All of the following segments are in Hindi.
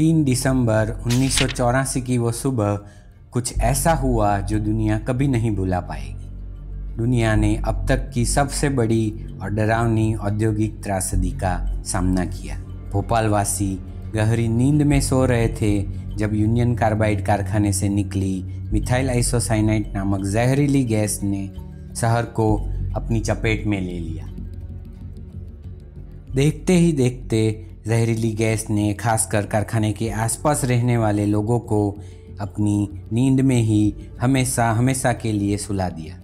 3 दिसंबर 1984 की वो सुबह कुछ ऐसा हुआ जो दुनिया कभी नहीं भुला पाएगी। दुनिया ने अब तक की सबसे बड़ी और डरावनी औद्योगिक त्रासदी का सामना किया। भोपालवासी गहरी नींद में सो रहे थे जब यूनियन कार्बाइड कारखाने से निकली मिथाइल आइसोसाइनाइड नामक जहरीली गैस ने शहर को अपनी चपेट में ले लिया। देखते ही देखते जहरीली गैस ने खासकर कारखाने के आसपास रहने वाले लोगों को अपनी नींद में ही हमेशा हमेशा के लिए सुला दिया।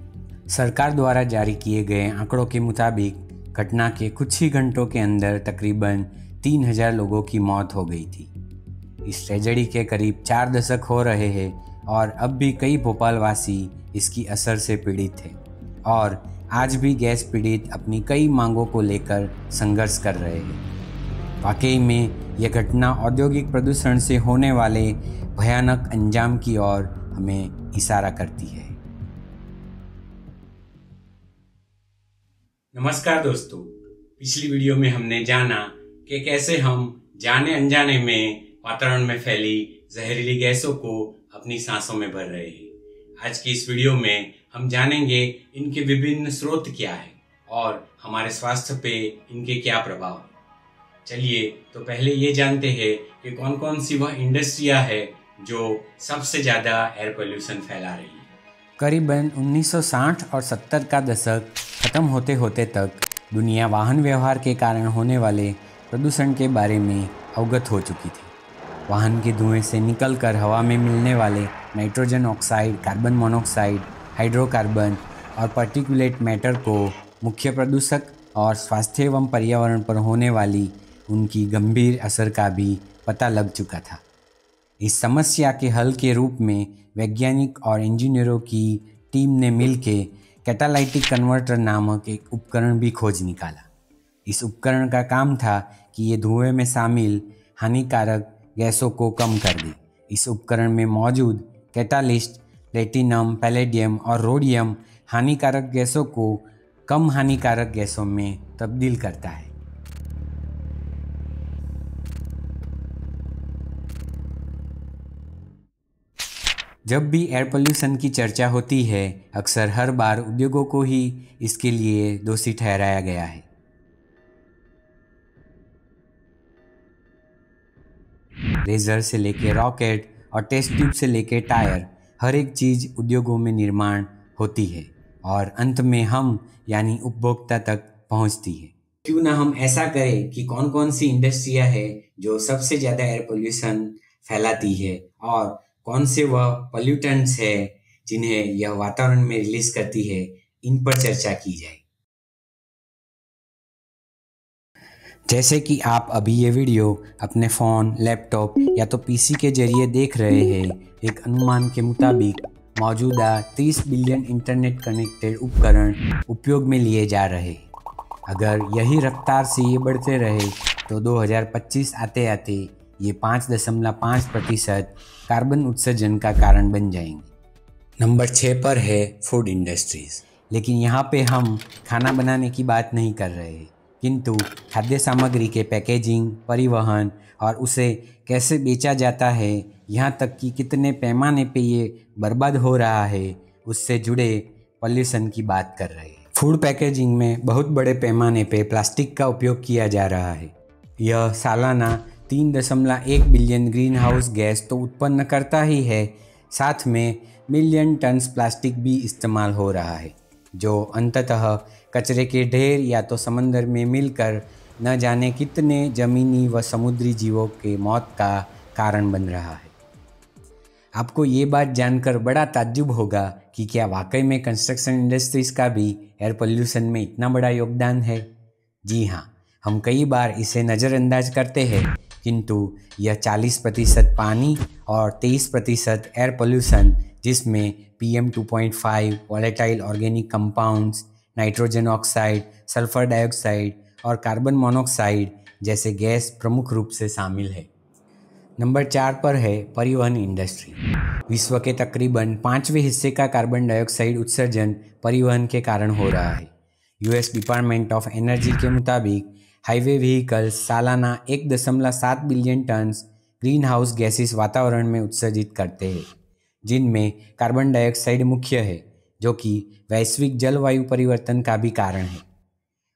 सरकार द्वारा जारी किए गए आंकड़ों के मुताबिक घटना के कुछ ही घंटों के अंदर तकरीबन 3000 लोगों की मौत हो गई थी। इस ट्रेजेडी के करीब 4 दशक हो रहे हैं और अब भी कई भोपालवासी इसकी असर से पीड़ित थे और आज भी गैस पीड़ित अपनी कई मांगों को लेकर संघर्ष कर रहे हैं। वाकई में यह घटना औद्योगिक प्रदूषण से होने वाले भयानक अंजाम की ओर हमें इशारा करती है। नमस्कार दोस्तों, पिछली वीडियो में हमने जाना कि कैसे हम जाने अनजाने में वातावरण में फैली जहरीली गैसों को अपनी सांसों में भर रहे हैं। आज की इस वीडियो में हम जानेंगे इनके विभिन्न स्रोत क्या है और हमारे स्वास्थ्य पे इनके क्या प्रभाव है। चलिए तो पहले ये जानते हैं कि कौन कौन सी वह इंडस्ट्रियां है जो सबसे ज़्यादा एयर पोल्यूशन फैला रही है। करीबन 1960 और 70 का दशक खत्म होते होते तक दुनिया वाहन व्यवहार के कारण होने वाले प्रदूषण के बारे में अवगत हो चुकी थी। वाहन के धुएं से निकलकर हवा में मिलने वाले nitrogen oxide, carbon monoxide, hydrocarbon और पार्टिकुलेट मैटर को मुख्य प्रदूषक और स्वास्थ्य एवं पर्यावरण पर होने वाली उनकी गंभीर असर का भी पता लग चुका था। इस समस्या के हल के रूप में वैज्ञानिक और इंजीनियरों की टीम ने मिलकर कैटालाइटिक कन्वर्टर नामक एक उपकरण भी खोज निकाला। इस उपकरण का काम था कि ये धुएं में शामिल हानिकारक गैसों को कम कर दे। इस उपकरण में मौजूद कैटालिस्ट प्लेटिनम, पैलेडियम और रोडियम हानिकारक गैसों को कम हानिकारक गैसों में तब्दील करता है। जब भी एयर पोल्यूशन की चर्चा होती है, अक्सर हर बार उद्योगों को ही इसके लिए दोषी ठहराया गया है। रेजर से लेकर रॉकेट और टेस्ट ट्यूब से लेकर टायर, हर एक चीज़ उद्योगों में निर्माण होती है और अंत में हम यानी उपभोक्ता तक पहुंचती है। क्यों ना हम ऐसा करें कि कौन कौन सी इंडस्ट्रियां है जो सबसे ज़्यादा एयर पोल्यूशन फैलाती है और कौन से वह पोल्यूटेंट्स है जिन्हें यह वातावरण में रिलीज करती है, इन पर चर्चा की जाए। जैसे कि आप अभी ये वीडियो अपने फ़ोन, लैपटॉप या तो पीसी के जरिए देख रहे हैं, एक अनुमान के मुताबिक मौजूदा 30 बिलियन इंटरनेट कनेक्टेड उपकरण उपयोग में लिए जा रहे हैं। अगर यही रफ्तार से ये बढ़ते रहे तो 2025 आते आते ये 5.5% कार्बन उत्सर्जन का कारण बन जाएंगे। नंबर 6 पर है फूड इंडस्ट्रीज़। लेकिन यहाँ पे हम खाना बनाने की बात नहीं कर रहे हैं, किंतु खाद्य सामग्री के पैकेजिंग, परिवहन और उसे कैसे बेचा जाता है, यहाँ तक कि कितने पैमाने पे ये बर्बाद हो रहा है, उससे जुड़े पॉल्यूशन की बात कर रहे हैं। फूड पैकेजिंग में बहुत बड़े पैमाने पे प्लास्टिक का उपयोग किया जा रहा है। यह सालाना 3.1 बिलियन ग्रीन हाउस गैस तो उत्पन्न करता ही है, साथ में मिलियन टन्स प्लास्टिक भी इस्तेमाल हो रहा है, जो अंततः कचरे के ढेर या तो समंदर में मिलकर न जाने कितने ज़मीनी व समुद्री जीवों के मौत का कारण बन रहा है। आपको ये बात जानकर बड़ा ताज्जुब होगा कि क्या वाकई में कंस्ट्रक्शन इंडस्ट्रीज़ का भी एयर पोल्यूशन में इतना बड़ा योगदान है। जी हाँ, हम कई बार इसे नज़रअंदाज करते हैं, किंतु यह 40% पानी और 23% एयर पोल्यूशन, जिसमें PM 2.5, volatile organic compounds, nitrogen oxide, sulphur dioxide और कार्बन मोनोऑक्साइड जैसे गैस प्रमुख रूप से शामिल है। नंबर 4 पर है परिवहन इंडस्ट्री। विश्व के तकरीबन 5वें हिस्से का कार्बन डाइऑक्साइड उत्सर्जन परिवहन के कारण हो रहा है। US डिपार्टमेंट ऑफ एनर्जी के मुताबिक हाईवे व्हीकल्स सालाना 1.7 billion turns green house gases वातावरण में उत्सर्जित करते हैं, जिनमें कार्बन डाइऑक्साइड मुख्य है, जो कि वैश्विक जलवायु परिवर्तन का भी कारण है।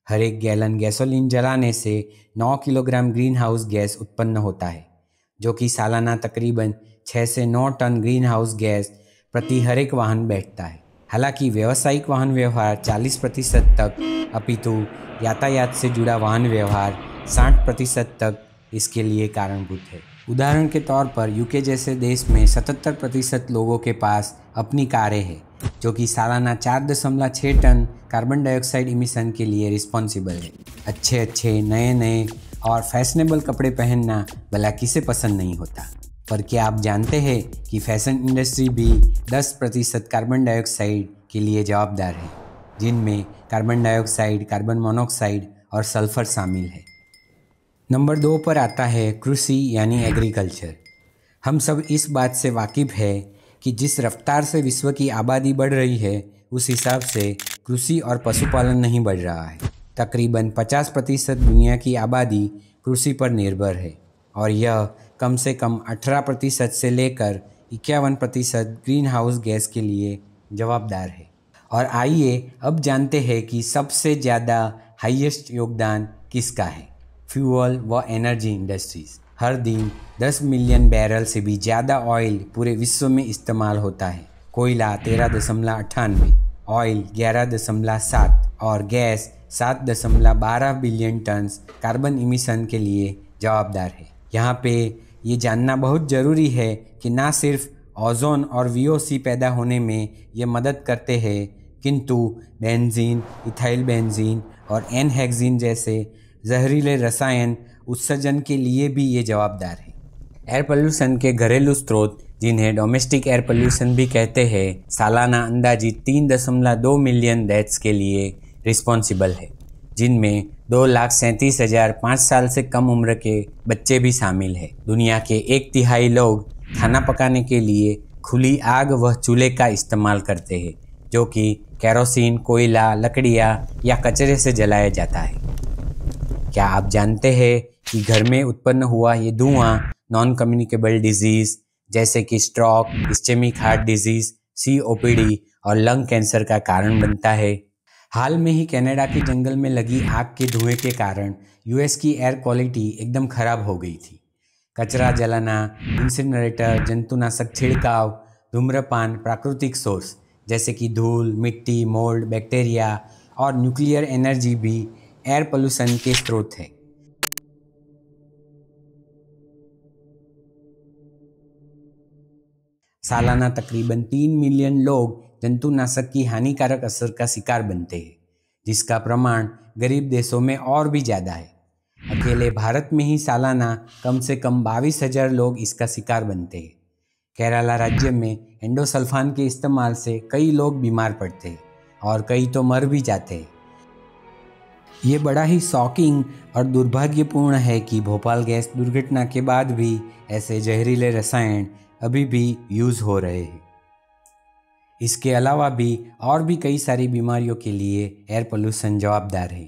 हर एक गैलन गैसोलीन जलाने से 9 किलोग्राम ग्रीन हाउस गैस उत्पन्न होता है, जो कि सालाना तकरीबन 6 से 9 टन ग्रीन हाउस गैस प्रति हर एक वाहन बैठता है। हालांकि व्यावसायिक वाहन व्यवहार 40% तक, अपितु यातायात से जुड़ा वाहन व्यवहार 60% तक इसके लिए कारणभूत है। उदाहरण के तौर पर यूके जैसे देश में 77% लोगों के पास अपनी कारें हैं, जो कि सालाना 4.6 टन कार्बन डाइऑक्साइड इमिशन के लिए रिस्पॉन्सिबल है। अच्छे नए और फैशनेबल कपड़े पहनना भला किसे पसंद नहीं होता, पर क्या आप जानते हैं कि फैशन इंडस्ट्री भी 10% कार्बन डाइऑक्साइड के लिए जवाबदार है, जिनमें कार्बन डाइऑक्साइड, कार्बन मोनोऑक्साइड और सल्फर शामिल है। नंबर 2 पर आता है कृषि यानी एग्रीकल्चर। हम सब इस बात से वाकिफ़ है कि जिस रफ्तार से विश्व की आबादी बढ़ रही है, उस हिसाब से कृषि और पशुपालन नहीं बढ़ रहा है। तकरीबन 50% दुनिया की आबादी कृषि पर निर्भर है और यह कम से कम 18% से लेकर 51% ग्रीन हाउस गैस के लिए जवाबदार है। और आइए अब जानते हैं कि सबसे ज़्यादा हाईएस्ट योगदान किसका है। फ्यूल व एनर्जी इंडस्ट्रीज़। हर दिन 10 मिलियन बैरल से भी ज़्यादा ऑयल पूरे विश्व में इस्तेमाल होता है। कोयला 13.98, ऑयल 11.7 और gas 7.12 billion turns carbon emission के लिए जवाबदार है। यहाँ पे ये जानना बहुत ज़रूरी है कि ना सिर्फ ओजोन और VOC पैदा होने में ये मदद करते हैं, किंतु बेंजीन, इथाइल बेंजीन और एनहेक्सीन जैसे जहरीले रसायन उत्सर्जन के लिए भी ये जवाबदार है। एयर पोल्यूशन के घरेलू स्रोत, जिन्हें डोमेस्टिक एयर पोल्यूशन भी कहते हैं, सालाना अंदाजित 3.2 मिलियन डेथ्स के लिए रिस्पॉन्सिबल है, जिनमें 2,37,000 5 साल से कम उम्र के बच्चे भी शामिल हैं। दुनिया के 1/3 लोग खाना पकाने के लिए खुली आग व चूल्हे का इस्तेमाल करते हैं, जो कि केरोसिन, कोयला, लकड़ियाँ या कचरे से जलाया जाता है। क्या आप जानते हैं कि घर में उत्पन्न हुआ ये धुआं नॉन कम्युनिकेबल डिजीज़ जैसे कि stroke, ischaemic heart disease, COPD और लंग कैंसर का कारण बनता है? हाल में ही कनाडा के जंगल में लगी आग के धुएं के कारण US की एयर क्वालिटी एकदम खराब हो गई थी। कचरा जलाना, इंसिनरेटर, जंतुनाशक छिड़काव, धूम्रपान, प्राकृतिक सोर्स जैसे कि धूल, मिट्टी, मोल्ड, बैक्टीरिया और न्यूक्लियर एनर्जी भी एयर पोल्यूशन के स्रोत है। सालाना तकरीबन 3 मिलियन लोग जंतुनाशक की हानिकारक असर का शिकार बनते हैं, जिसका प्रमाण गरीब देशों में और भी ज़्यादा है। अकेले भारत में ही सालाना कम से कम 22,000 लोग इसका शिकार बनते हैं। केरला राज्य में एंडोसल्फान के इस्तेमाल से कई लोग बीमार पड़ते हैं और कई तो मर भी जाते हैं। ये बड़ा ही शॉकिंग और दुर्भाग्यपूर्ण है कि भोपाल गैस दुर्घटना के बाद भी ऐसे जहरीले रसायन अभी भी यूज़ हो रहे हैं। इसके अलावा भी और भी कई सारी बीमारियों के लिए एयर पोल्यूशन जवाबदार है।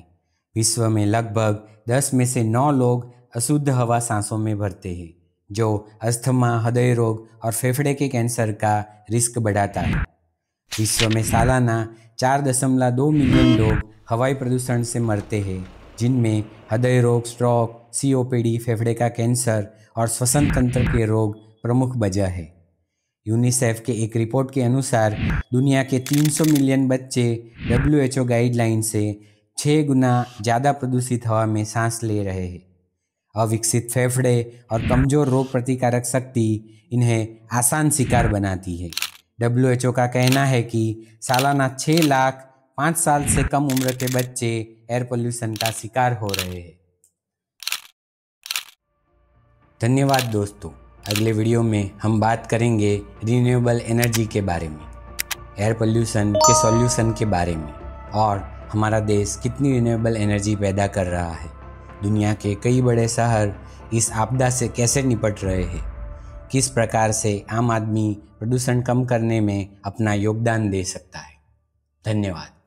विश्व में लगभग 10 में से 9 लोग अशुद्ध हवा सांसों में भरते हैं, जो अस्थमा, हृदय रोग और फेफड़े के कैंसर का रिस्क बढ़ाता है। विश्व में सालाना 4.2 मिलियन लोग हवाई प्रदूषण से मरते हैं, जिनमें हृदय रोग, स्ट्रोक, COPD, फेफड़े का कैंसर और श्वसन तंत्र के रोग प्रमुख वजह है। यूनिसेफ के एक रिपोर्ट के अनुसार दुनिया के 300 मिलियन बच्चे WHO गाइडलाइन से 6 गुना ज़्यादा प्रदूषित हवा में सांस ले रहे हैं। अविकसित फेफड़े और कमज़ोर रोग प्रतिकारक शक्ति इन्हें आसान शिकार बनाती है। WHO का कहना है कि सालाना 6 लाख 5 साल से कम उम्र के बच्चे एयर पोल्यूशन का शिकार हो रहे हैं। धन्यवाद दोस्तों। अगले वीडियो में हम बात करेंगे रिन्यूएबल एनर्जी के बारे में, एयर पोल्यूशन के सॉल्यूशन के बारे में और हमारा देश कितनी रिन्यूएबल एनर्जी पैदा कर रहा है। दुनिया के कई बड़े शहर इस आपदा से कैसे निपट रहे हैं, किस प्रकार से आम आदमी प्रदूषण कम करने में अपना योगदान दे सकता है। धन्यवाद।